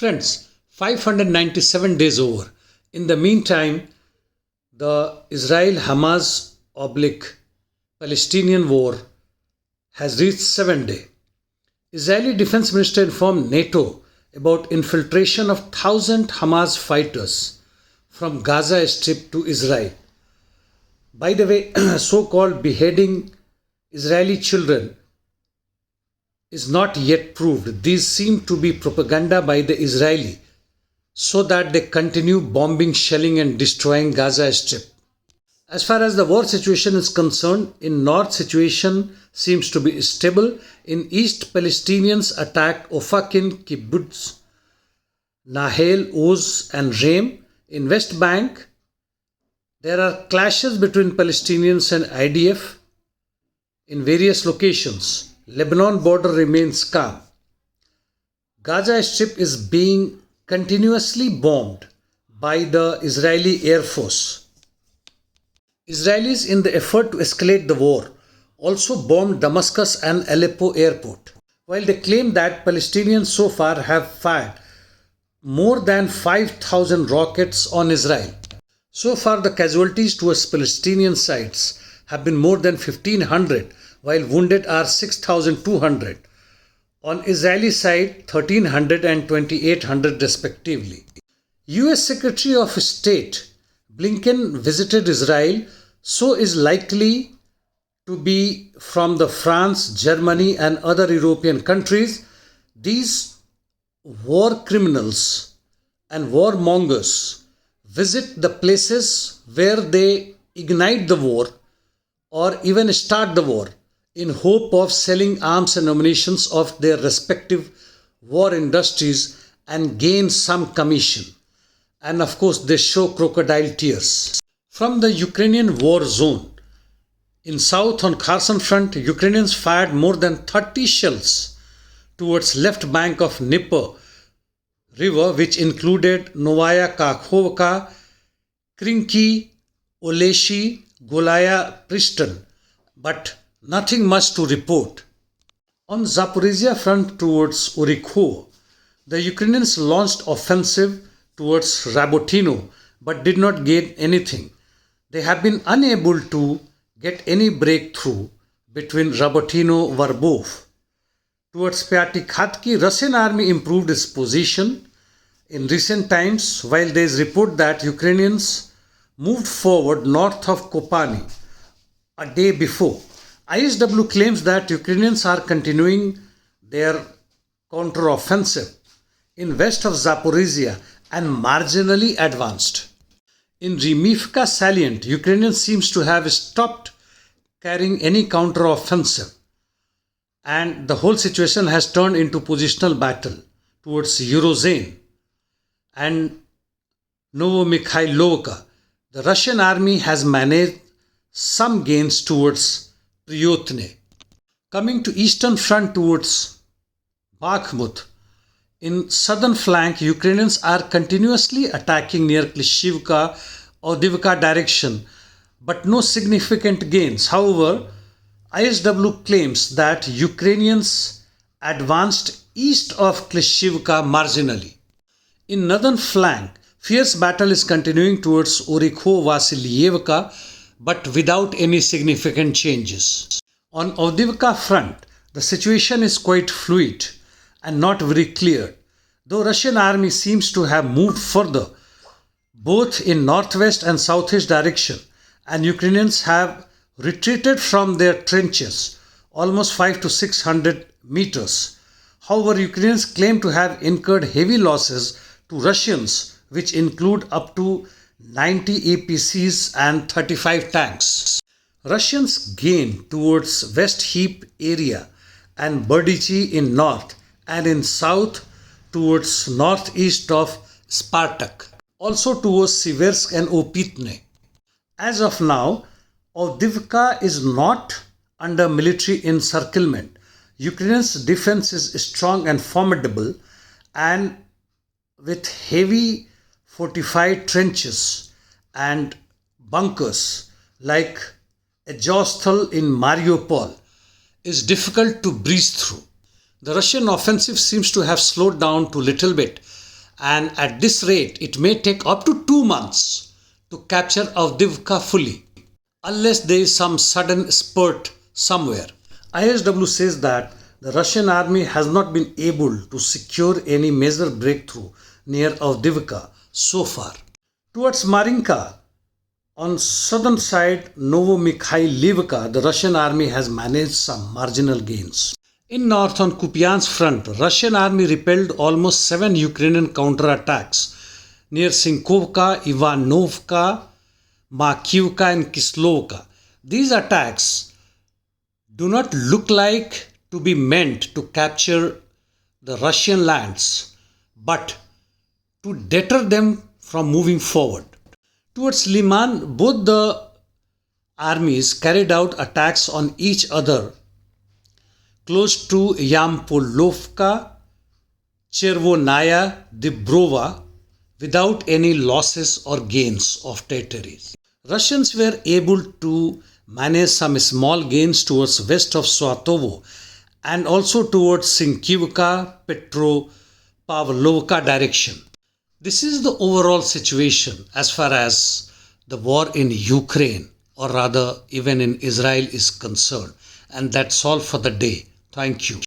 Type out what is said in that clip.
Friends, 597 days over. In the meantime, the Israel-Hamas oblique Palestinian war has reached 7th day. Israeli Defense Minister informed NATO about infiltration of 1,000 Hamas fighters from Gaza Strip to Israel. By the way, so-called beheading Israeli children is not yet proved. These seem to be propaganda by the Israeli so that they continue bombing, shelling and destroying Gaza Strip. As far as the war situation is concerned, in north situation seems to be stable. In east, Palestinians attack Ofakin, Kibbutz, Nahal, Oz and Reim. In West Bank, there are clashes between Palestinians and IDF in various locations. Lebanon border remains calm. Gaza Strip is being continuously bombed by the Israeli Air Force. Israelis, in the effort to escalate the war, also bombed Damascus and Aleppo airport. While they claim that Palestinians so far have fired more than 5,000 rockets on Israel. So far, the casualties towards Palestinian sides have been more than 1,500, while wounded are 6,200. On Israeli side, 1,300 and 2,800 respectively. US Secretary of State Blinken visited Israel, so is likely to be from the France, Germany and other European countries. These war criminals and warmongers visit the places where they ignite the war or even start the war in hope of selling arms and ammunition of their respective war industries and gain some commission. And of course, they show crocodile tears. From the Ukrainian war zone, in south on Kherson front, Ukrainians fired more than 30 shells towards left bank of Dnieper river, which included Novaya Kakhovka, Krinky, Oleshi, Golaya, Priston, but nothing much to report. On Zaporizhia front towards Orikho, the Ukrainians launched offensive towards Rabotino but did not gain anything. They have been unable to get any breakthrough between Rabotino and Verbov. Towards Pyatikhatki, Russian army improved its position in recent times, while there is report that Ukrainians moved forward north of Kopani a day before. ISW claims that Ukrainians are continuing their counter-offensive in west of Zaporizhia and marginally advanced. In Remivka salient, Ukrainians seems to have stopped carrying any counter-offensive, and the whole situation has turned into positional battle towards Urozhain and Novomykhailovka. The Russian army has managed some gains towards Priyotne. Coming to eastern front towards Bakhmut, in southern flank, Ukrainians are continuously attacking near Klishivka or Avdiivka direction, but no significant gains. However, ISW claims that Ukrainians advanced east of Klishivka marginally. In northern flank, fierce battle is continuing towards Orikho-Vasilyevka, but without any significant changes. On Avdiivka front, the situation is quite fluid and not very clear, though Russian army seems to have moved further, both in northwest and southeast direction, and Ukrainians have retreated from their trenches almost 500 to 600 meters. However, Ukrainians claim to have incurred heavy losses to Russians, which include up to 90 APCs and 35 tanks. Russians gain towards West Heap area and Berdichi in north and in south towards northeast of Spartak, also towards Siversk and Opitne. As of now, Avdiivka is not under military encirclement. Ukraine's defense is strong and formidable, and with heavy fortified trenches and bunkers like Azovstal in Mariupol is difficult to breeze through. The Russian offensive seems to have slowed down to little bit, and at this rate it may take up to 2 months to capture Avdiivka fully, unless there is some sudden spurt somewhere. ISW says that the Russian army has not been able to secure any major breakthrough near Avdiivka so far. Towards Marinka, on southern side Novomikhailivka, the Russian army has managed some marginal gains. In north on Kupyansk Front, Russian army repelled almost 7 Ukrainian counterattacks near Sinkovka, Ivanovka, Makivka and Kislovka. These attacks do not look like to be meant to capture the Russian lands, but to deter them from moving forward. Towards Liman, both the armies carried out attacks on each other close to Yampolovka, Chervonaya, Dibrova without any losses or gains of territories. Russians were able to manage some small gains towards west of Swatovo and also towards Sinkivka, Petropavlovka direction. This is the overall situation as far as the war in Ukraine, or rather even in Israel, is concerned. And that's all for the day. Thank you.